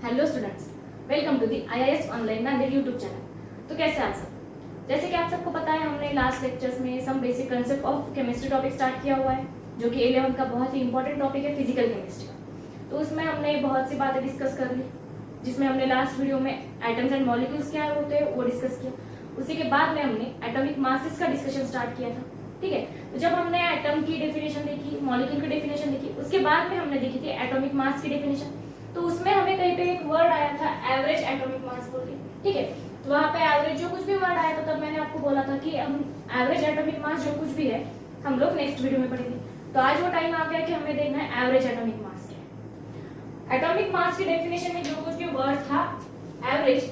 Hello students, welcome to the IIS online Nanded YouTube channel. तो कैसे आप सब? जैसे कि आप सबको पता है, हमने लास्ट लेक्चर्स में some basic concept of chemistry topic start किया हुआ है, जो कि 11 का बहुत ही इंपॉर्टेंट टॉपिक है फिजिकल केमिस्ट्री का। तो उसमें हमने बहुत सी बातें डिस्कस कर ली, जिसमें हमने लास्ट वीडियो में एटम्स एंड मॉलिक्यूल्स क्या होते हैं वो डिस्कस किया। उसी के बाद में हमने एटॉमिक मासेस का डिस्कशन स्टार्ट किया था। ठीक है, तो जब हमने एटम की डेफिनेशन देखी, मॉलिक्यूल की डेफिनेशन देखी, उसके बाद में हमने देखी थी एटॉमिक मास की डेफिनेशन। तो उसमें हमें कहीं पे एक वर्ड आया था एवरेज एटॉमिक मास बोल के। ठीक है, तो वहां पे एवरेज जो कुछ भी वर्ड आया था, तब मैंने आपको बोला था कि हम एवरेज एटॉमिक मास जो कुछ भी है हम लोग नेक्स्ट वीडियो में पढ़ेंगे। तो आज वो टाइम आ गया कि हमें देखना है एवरेज एटॉमिक मास क्या है। एटॉमिक मास की डेफिनेशन में जो कुछ भी वर्ड था एवरेज,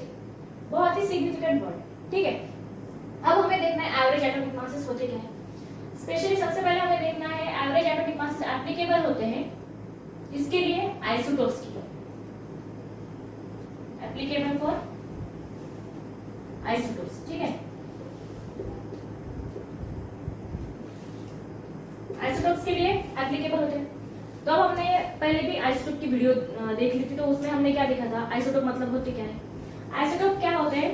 बहुत ही सिग्निफिकेंट वर्ड। ठीक है, अब हमें देखना है एवरेज एटॉमिक मासेस होते क्या है। स्पेशली सबसे पहले हमें देखना है एवरेज एटॉमिक मासेस एप्लीकेबल होते हैं इसके लिए आइसोटोप्स की, एप्लीकेबल फॉर आइसोटोप्स। ठीक है, आइसोटोप्स के लिए एप्लीकेबल होते हैं। तो अब हमने पहले भी आइसोटोप की वीडियो देख ली थी, तो उसमें हमने क्या देखा था, आइसोटोप मतलब होते क्या है। आइसोटोप क्या होते हैं?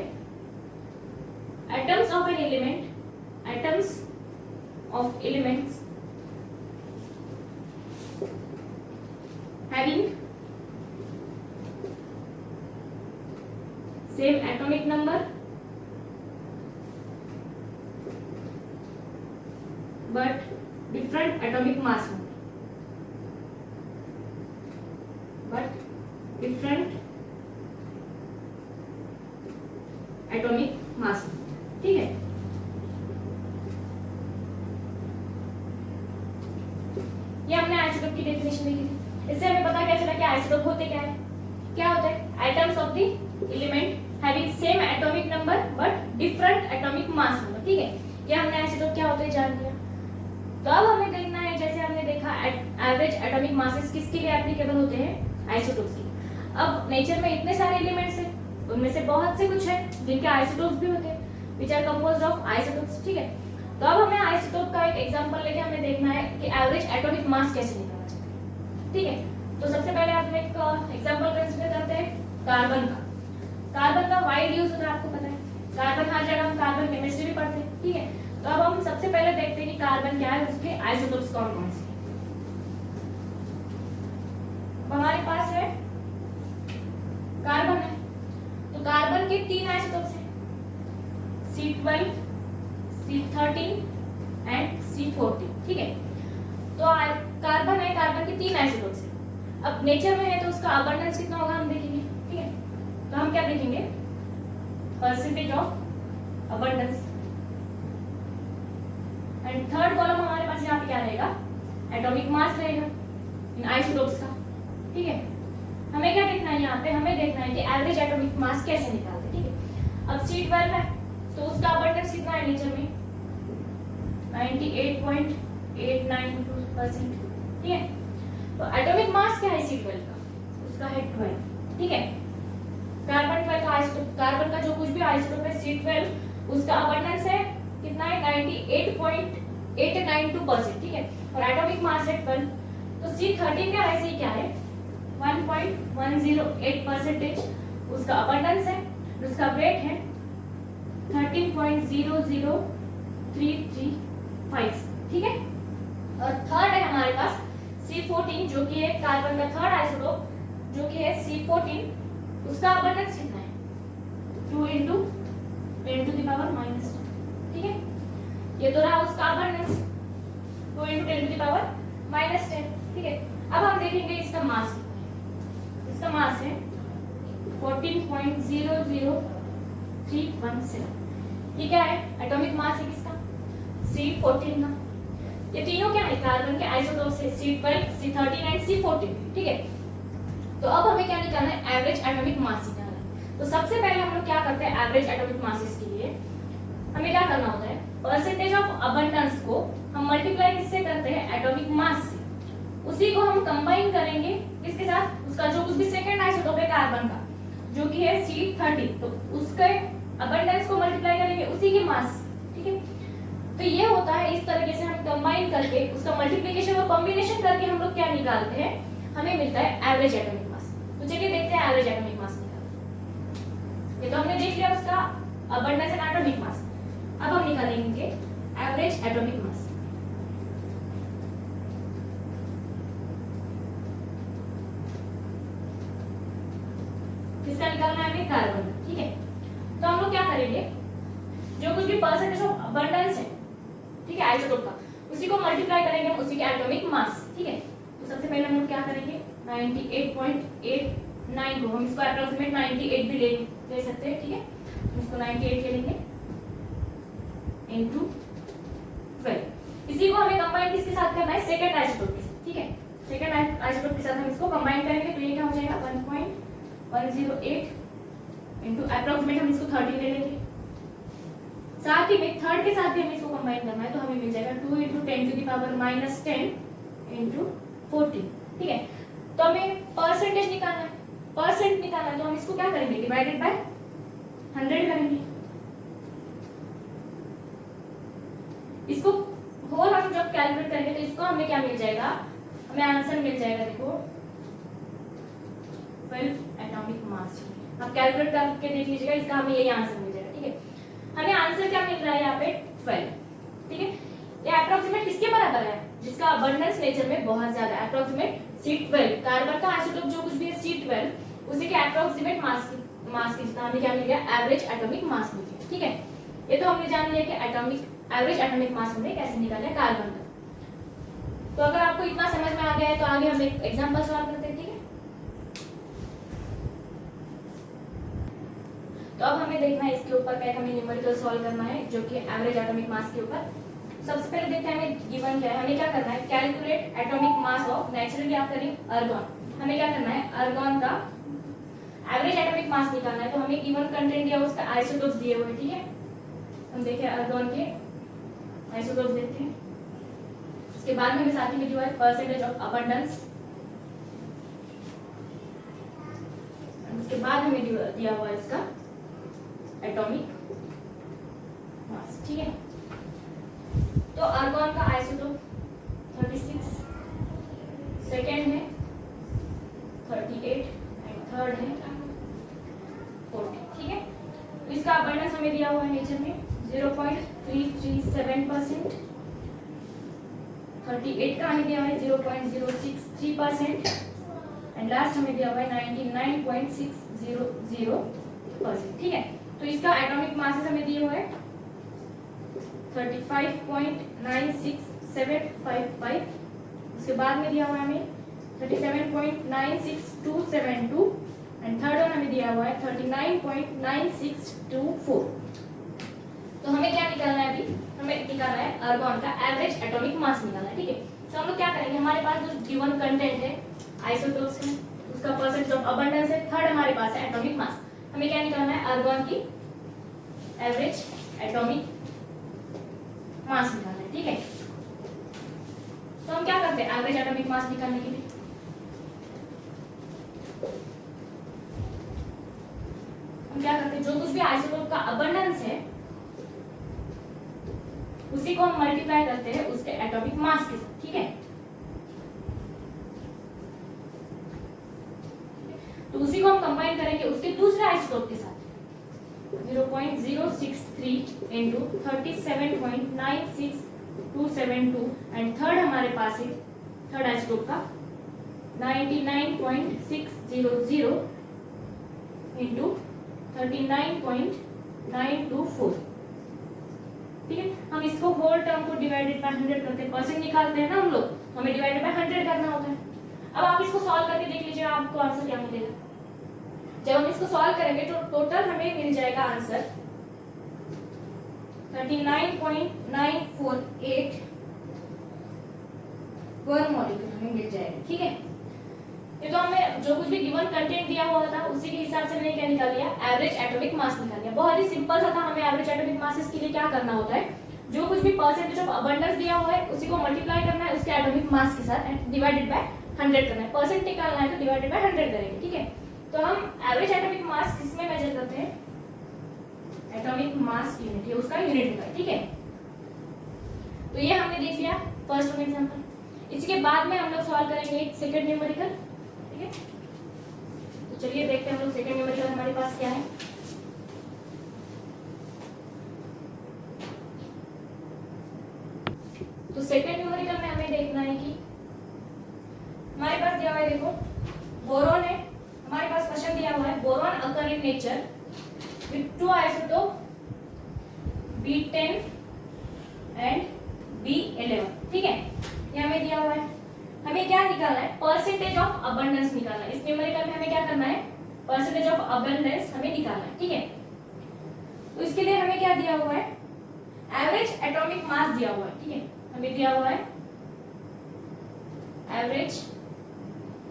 Atoms of an element, atoms of elements having same atomic number but different atomic mass, but different atomic mass। ठीक है, ये हमने आइसोटोप की डेफिनेशन देखी थी। इससे हमें पता क्या चला कि आइसोटोप होते क्या है। क्या होते हैं? Atoms of the element having same atomic number but different atomic mass number. ठीक है, ये हमने आइसोटोप क्या होते हैं जान लिया। तो अब हमें देखना है, जैसे हमने देखा एवरेज एटॉमिक मासेस किसके लिए एप्लीकेबल होते हैं, आइसोटोप्स के। अब नेचर में इतने सारे एलिमेंट्स हैं, उनमें से बहुत से कुछ है जिनके आइसोटोप्स भी होते हैं, which are composed of isotopes. ठीक है, तो अब हमें आइसोटोप का एक एग्जांपल लेके हमें देखना है कि एवरेज एटॉमिक मास कैसे निकाला जाए। ठीक है, तो सबसे पहले हम एक एग्जांपल कंसीडर करते हैं कार्बन का। कार्बन का वाइड यूज होता है, आपको पता है कार्बन हर जगह हम कार्बन केमिस्ट्री भी पढ़ते हैं। ठीक है, तो अब हम सबसे पहले देखते हैं कि कार्बन क्या है, उसके आइसोटोप्स कौन कौन से। हमारे पास है कार्बन है, तो कार्बन के 3 आइसोटोप्स हैं, C12, C13 एंड C14। ठीक है, तो कार्बन है, कार्बन के 3 आइसोटोप्स हैं। अब नेचर में है तो उसका अबंडेंस कितना होगा हम देखेंगे। ठीक है, तो हम क्या देखेंगे, percentage of abundance. And third column हमारे पास यहाँ पे क्या रहेगा, एटॉमिक मास रहेगा इन आइसोटोप्स का। ठीक है, हमें क्या देखना है यहाँ पे, हमें देखना है कि एवरेज एटॉमिक मास कैसे निकालते। ठीक है, अब C12 है तो उसका अबंडेंस कितना है नेचर में, 98.892%। ठीक है, तो एटॉमिक मास क्या है C12 का, उसका है 12। ठीक है, कार्बन 12 का आइसोटोप, कार्बन का जो कुछ भी आइसोटोप है C12, उसका अबंडेंस है कितना है, 98.892%। ठीक है, और एटॉमिक मास है 12। तो C13 का ऐसे ही क्या है, 1.108% उसका अबंडेंस है, उसका वेट है 13.00335। ठीक है, और थर्ड है हमारे पास C14, जो कि है कार्बन का थर्ड आइसोटोप, जो कि है C14, उसका अबंडेंस कितना है, 2 × 10⁻⁻10। ठीक है, ये तो रहा उसका अबंडेंस 2 × 10⁻⁻10। ठीक है, अब हम देखेंगे इसका मास। इसका मास है 14.00317। ये क्या है, एटॉमिक मास है किसका, C14 का। ये तीनों क्या है, कार्बन के आइसोटोप्स है, C12, C13 एंड C14। ठीक है, तो अब हमें क्या निकालना है, एवरेज एटॉमिक मास निकालना है। तो सबसे पहले हम लोग क्या करते हैं, एवरेज एटॉमिक मासेस के लिए हमें क्या करना होता है, परसेंटेज ऑफ अबंडेंस को हम मल्टीप्लाई किससे करते हैं, एटॉमिक मास से। उसी को हम कंबाइन करेंगे किसके साथ, उसका जो कुछ भी सेकंड आइसोटोप है कार्बन का, जो कि है C13, तो उसके अबंडेंस को मल्टीप्लाई करेंगे उसी के मास। ठीक है, तो ये होता है, इस तरीके से हम कंबाइन करके उसका मल्टीप्लिकेशन और कॉम्बिनेशन करके हम लोग क्या निकालते हैं, हमें मिलता है एवरेज एटॉमिक मास। तो तो चलिए देखते हैं एवरेज एटॉमिक मास निकालना। ये तो हमने देख लिया उसका अबंडेंस एंड एटॉमिक मास। अब हम निकालेंगे एवरेज एटॉमिक मास। किसका निकालना है हमें? कार्बन। ठीक है, तो हम लोग क्या करेंगे, जो कुछ भी परसेंटेज ऑफ अबंडेंस है, ठीक है, आइसोटोप का, उसी को मल्टीप्लाई करेंगे हम उसी के एटॉमिक मास। ठीक है, तो सबसे पहले हम लोग क्या करेंगे, 98.89 को हम इसको अप्रोक्सीमेट 98 भी ले सकते हैं। ठीक है, हम इसको 98 ले लेंगे इनटू 12। इसी को हमें कंबाइन किसके साथ करना है? सेकंड आइसोटोप के साथ। ठीक है, सेकंड आइसोटोप के साथ हम इसको कंबाइन करेंगे, तो ये क्या हो जाएगा 1.108 इनटू अप्रोक्सीमेट हम इसको 30 ले लेंगे। साथ ही में थर्ड के साथ भी हमें इसको कंबाइन करना है, तो हमें मिल जाएगा 2 × 10⁻−10 इनटू 14। ठीक है, तो हमें परसेंटेज निकालना है, परसेंट निकालना है, तो हम इसको क्या करेंगे, डिवाइडेड बाय 100 करेंगे। इसको होल हम जब कैलकुलेट करेंगे तो इसको हमें क्या मिल जाएगा, हमें आंसर मिल जाएगा, देखो 12 एटॉमिक मास। आप कैलकुलेट करके देख लीजिएगा, इसका हमें यही आंसर मिल जाएगा। ठीक है, हमें आंसर क्या मिल रहा है यहाँ पे 12। ठीक है, ये अप्रोक्सीमेट किसके बराबर है? जिसका अबंडेंस नेचर में बहुत ज्यादा है, अप्रोक्सीमेट C12। कार्बन का आइसोटोप जो कुछ भी है C12, उसी के अप्रोक्सीमेट मास के जितना हमें क्या मिल गया, एवरेज एटॉमिक मास मिल गया। ठीक है, ये तो हमने जान लिया कि एवरेज एटॉमिक मास हमने कैसे निकाला है कार्बन का। तो अगर आपको इतना समझ में आ गया है तो आगे हम एक एग्जांपल सॉल्व करते हैं। ठीक है, तो अब हमें देखना है इसके ऊपर क्या हमें न्यूमेरिकल सॉल्व करना है, जो कि एवरेज एटॉमिक मास के ऊपर। सबसे पहले देखते हैं हमें गिवन क्या है। हमें क्या करना है, calculate atomic mass of naturally occurring argon. हमें क्या करना है, आर्गन का एवरेज एटॉमिक मास निकालना है। तो हमें गिवन कंटेंट दिया हुआ, उसका आइसोटोप्स दिए हुए हैं। ठीक है, हम देखिए आर्गन के आइसोटोप्स देखते हैं। उसके बाद में हमें साथ ही में दिया है परसेंटेज ऑफ अबंडेंस। उसके बाद हमें दिया हुआ है इसका एटॉमिक मास। ठीक है, तो आर्गन का आइसोटोप 36, सेकेंड है 38 एंड थर्ड है 40। ठीक है, तो इसका अबंडेंस हमें दिया हुआ है नेचर में 0.337%, 38 का हमें दिया हुआ है 0.063% एंड लास्ट हमें दिया हुआ है 99.600%। ठीक है, तो इसका एटॉमिक मासेस हमें दिए हुए हैं 35.96755। उसके बाद में दिया हुआ है हमें 37.96272 एंड थर्ड वन हमें दिया हुआ है 39.9624। तो हमें क्या निकालना है, अभी हमें निकालना है आर्गन का एवरेज एटॉमिक मास निकालना है। ठीक है, तो हम लोग क्या करेंगे, हमारे पास जो गिवन कंटेंट है आइसोटोप्स है, उसका परसेंटेज ऑफ अबंडेंस है, थर्ड हमारे पास है एटॉमिक मास। हमें क्या निकालना है, आर्गन की एवरेज एटॉमिक मास निकालना है। ठीक है, तो हम क्या करते हैं एवरेज एटॉमिक मास निकालने के लिए, हम क्या करते हैं, जो कुछ भी आइसोटोप का अबंडेंस है उसी को हम मल्टीप्लाई करते हैं उसके एटॉमिक मास के साथ। ठीक है, तो उसी को हम कंबाइन करेंगे उसके दूसरे आइसोटोप के साथ 0.063 into 37.96272 एंड थर्ड हमारे पास है थर्ड आइसोटोप का 99.600 into 39.924। ठीक है, हम इसको होल टर्म को डिवाइडेड बाय 100 करते हैं, परसेंट निकालते हैं ना हम लोग, हमें डिवाइडेड बाय 100 करना होता है। अब आप इसको सॉल्व करके देख लीजिए आपको आंसर क्या मिलेगा। जब हम इसको सॉल्व करेंगे तो टोटल हमें मिल जाएगा आंसर 39.948 पर मॉलिक्यूल हमें मिल जाएगा। ठीक है, ये तो हमें जो कुछ भी गिवन कंटेंट दिया हुआ था उसी के हिसाब से मैंने क्या निकाल लिया, एवरेज एटॉमिक मास निकाल लिया। बहुत ही सिंपल सा था। हमें एवरेज एटॉमिक मासेस के लिए क्या करना होता है, जो कुछ भी परसेंटेज ऑफ अबंडेंस दिया हुआ है उसी को मल्टीप्लाई करना है उसके एटॉमिक मास के साथ एंड डिवाइडेड बाय 100 करना है। परसेंट निकालना है तो डिवाइडेड बाय 100 करेंगे। ठीक है, तो हम एवरेज एटॉमिक मास किसमें मेजर करते हैं, एटॉमिक मास यूनिट, ये उसका यूनिट होता है। ठीक है, तो ये हमने देख लिया फर्स्ट वन एग्जांपल। इसके बाद में हम लोग सॉल्व करेंगे एक सेकंड न्यूमेरिकल। ठीक है, तो चलिए देखते हैं हम लोग सेकंड न्यूमेरिकल हमारे पास क्या है। तो सेकंड न्यूमेरिकल में हमें देखना है कि हमारे पास दिया हुआ है, देखो बोरॉन है हमारे पास, क्वेश्चन दिया हुआ है boron occur in nature with to isotope B10 and B11, ठीक है, ये हमें दिया हुआ है। हमें क्या निकालना है, परसेंटेज ऑफ अबंडेंस निकालना है। इस न्यूमेरिकल में हमें क्या करना है, परसेंटेज ऑफ अबंडेंस हमें निकालना है, ठीक है। तो इसके लिए हमें क्या दिया हुआ है, एवरेज एटॉमिक मास दिया हुआ है, ठीक है, हमें दिया हुआ है एवरेज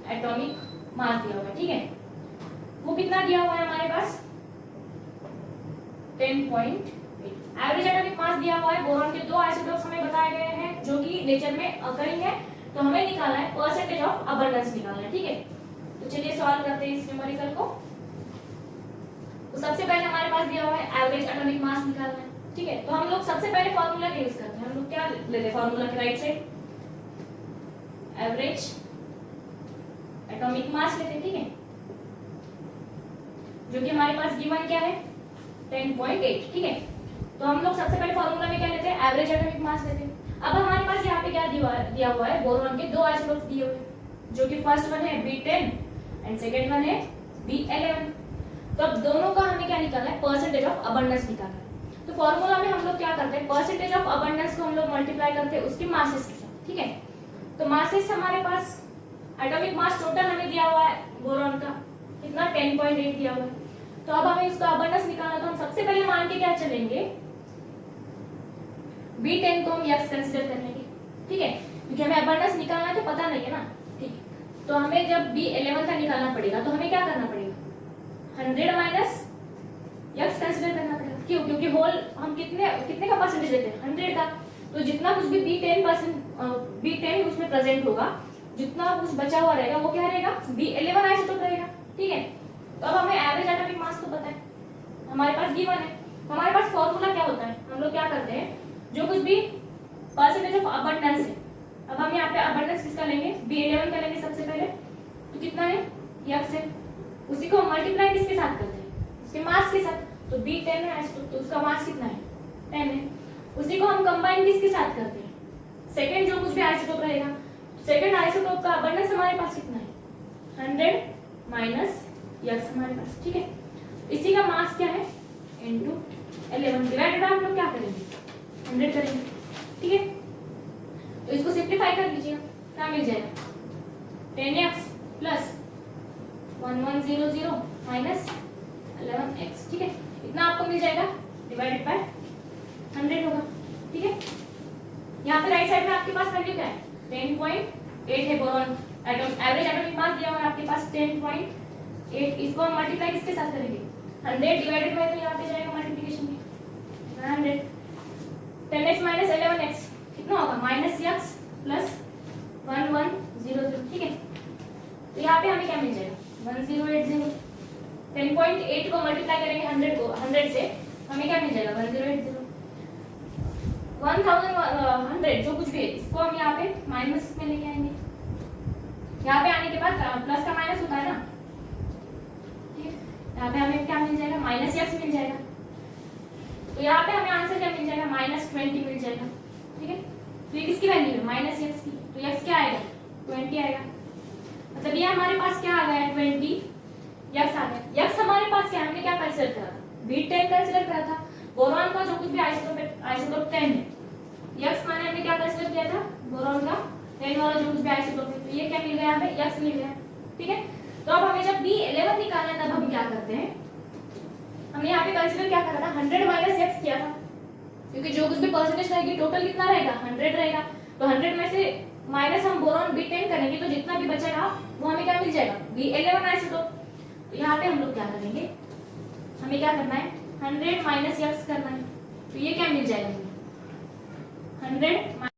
एटॉमिक मास दिया हुआ है, ठीक है। वो कितना दिया हुआ है हमारे पास, 10.8। एवरेज एटॉमिक मास दिया हुआ है, बोरॉन के दो आइसोटोप्स हमें बताए गए हैं जो कि नेचर में अकरिंग है, तो हमें निकालना है परसेंटेज ऑफ अबंडेंस निकालना है, ठीक है। तो चलिए सॉल्व करते हैं इस न्यूमेरिकल को। तो सबसे पहले हमारे पास दिया हुआ है एवरेज एटॉमिक मास निकालना है, ठीक है। तो हम लोग सबसे पहले फार्मूला का यूज करते हैं। हम लोग क्या लेते हैं फार्मूला के right side, average atomic mass लेते हैं, ठीक है, जो कि हमारे पास गिवन क्या है 10.8, ठीक है। तो हम लोग सबसे पहले फार्मूला में क्या लेते हैं, एवरेज एटॉमिक मास लेते हैं। अब हमारे पास यहाँ पे क्या दिया हुआ है, बोरॉन के दो आइसोटोप्स दिए हुए हैं, जो कि फर्स्ट वन है B10 एंड सेकंड वन है B11। तो अब दोनों का हमें क्या निकालना है, परसेंटेज ऑफ अबंडेंस निकालना है। तो फार्मूला में हम लोग क्या करते हैं, परसेंटेज ऑफ अबंडेंस को हम लोग मल्टीप्लाई करते हैं उसके मासेस के साथ, ठीक है। तो मासेस हमारे पास एटॉमिक मास टोटल हमें दिया हुआ है बोरॉन का कितना 10.8 दिया हुआ है। तो अब हमें इसका अबंडेंस निकालना, तो हम सबसे पहले मान के क्या चलेंगे, B10 को हम यक्स कंसीडर कर लेंगे, ठीक है, क्योंकि हमें अबंडेंस निकालना है तो पता नहीं है ना, ठीक है। तो हमें जब B11 का निकालना पड़ेगा तो हमें क्या करना पड़ेगा, 100 माइनस यक्स कंसीडर करना पड़ेगा। क्यों, क्योंकि होल हम कितने का परसेंटेज देते हैं, 100 का। तो जितना कुछ भी B10 उसमें प्रेजेंट होगा, जितना कुछ बचा हुआ रहेगा वो क्या रहेगा, B11 आइसोटोप रहेगा, ठीक है। तो अब हमें एवरेज एटॉमिक मास तो पता है, हमारे पास गिवन है। हमारे पास फॉर्मूला क्या होता है, हम लोग क्या करते हैं, जो कुछ भी परसेंटेज ऑफ अबंडेंस है, अब हम यहाँ पे अबंडेंस किसका लेंगे, B11 का लेंगे सबसे पहले, तो कितना है यक्स है, उसी को मल्टीप्लाई किसके साथ करते हैं, उसके मास के साथ। तो B10 है आइसोटोप, तो उसका मास कितना है 10 है। उसी को हम कंबाइन किसके साथ करते हैं, सेकंड जो कुछ भी आइसोटोप रहेगा, सेकंड आइसोटोप का अबंडेंस हमारे पास कितना है 100 माइनस यक्स हमारे पास, ठीक है। इसी का मास क्या है इनटू 11 डिवाइडेड हम लोग क्या करेंगे 100 करेंगे, ठीक है। तो इसको सिंपलीफाई कर लीजिए, क्या मिल जाएगा 10x प्लस 1100 माइनस 11x, ठीक है, इतना आपको मिल जाएगा, डिवाइडेड बाय 100 होगा, ठीक है। यहाँ पे राइट साइड में आपके पास वैल्यू क्या है 10.8 है, बोरॉन एवरेज एटॉमिक मास दिया हुआ है आपके पास 10.8, इसको हम मल्टीप्लाई किसके साथ करेंगे 100 डिवाइडेड बाय, तो यहाँ पे जाएगा मल्टीप्लिकेशन में 100, 10x माइनस 11x कितना होगा माइनस x प्लस 1100, ठीक है। तो यहाँ पे हमें क्या मिल जाएगा 1080, 10.8 को मल्टीप्लाई करेंगे 100 से, हमें क्या मिल जाएगा 1080, 1100 जो कुछ भी है इसको हम यहाँ पे माइनस में लेके आएंगे, यहाँ पे आने के बाद प्लस का माइनस होता है ना, ठीक है। यहाँ पे हमें क्या मिल जाएगा माइनस x मिल जाएगा, तो यहाँ पे हमें आंसर क्या मिल जाएगा -20 मिल जाएगा, ठीक है। तो ये किसकी वैल्यू है -x की, तो x क्या आएगा 20 आएगा, मतलब ये हमारे पास क्या आ गया 20 x आ गया। x हमारे पास क्या, हमने क्या कंसीडर करा था B10 कंसीडर करा था, बोरॉन का जो कुछ भी आइसोटोप 10 है, x माने हमने क्या कंसीडर किया था बोरॉन का 10 वाला जो कुछ भी आइसोटोप है, तो ये क्या मिल गया हमें x मिल गया, ठीक है। तो अब हमें जब B11 निकालना है तब हम क्या करते हैं, हमने यहाँ पे कंसीडर क्या करा था 100 माइनस x किया था, क्योंकि जो कुछ भी परसेंटेज रहेगी टोटल कितना रहेगा 100 रहेगा, तो 100 में से माइनस हम बोरॉन B10 करेंगे तो जितना भी बचेगा वो हमें क्या मिल जाएगा B11 आइसोटोप। तो यहाँ पे हम लोग क्या करेंगे, हमें क्या करना है 100 माइनस x करना है, तो ये क्या मिल जाएगा 100